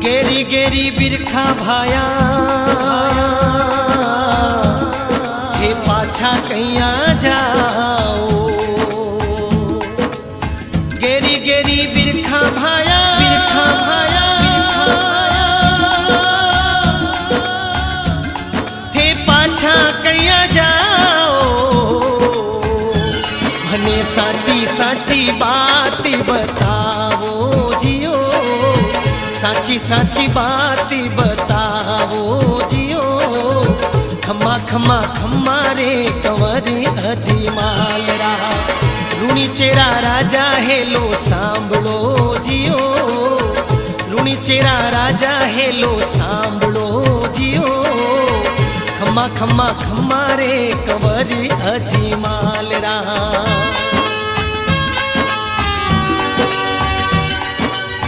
गेरी गेरी बिरखा भाया हे पाछा कैया जाओ। गेरी गेरी बिरखा भाया बिरखा भाया थे पाछा कैया जाओ। भने साची साची बात बताओ जियो, साची साची बात बताओ जियो। खम्मा खम्मा खम्मा रे कंवरी अजमाल रा, लूणी चेरा राजा हेलो सांभळो जियो। लूणी चेरा राजा हेलो सांभळो जियो। खम्मा खम्मा खम्मा रे कंवरी अजमाल रा।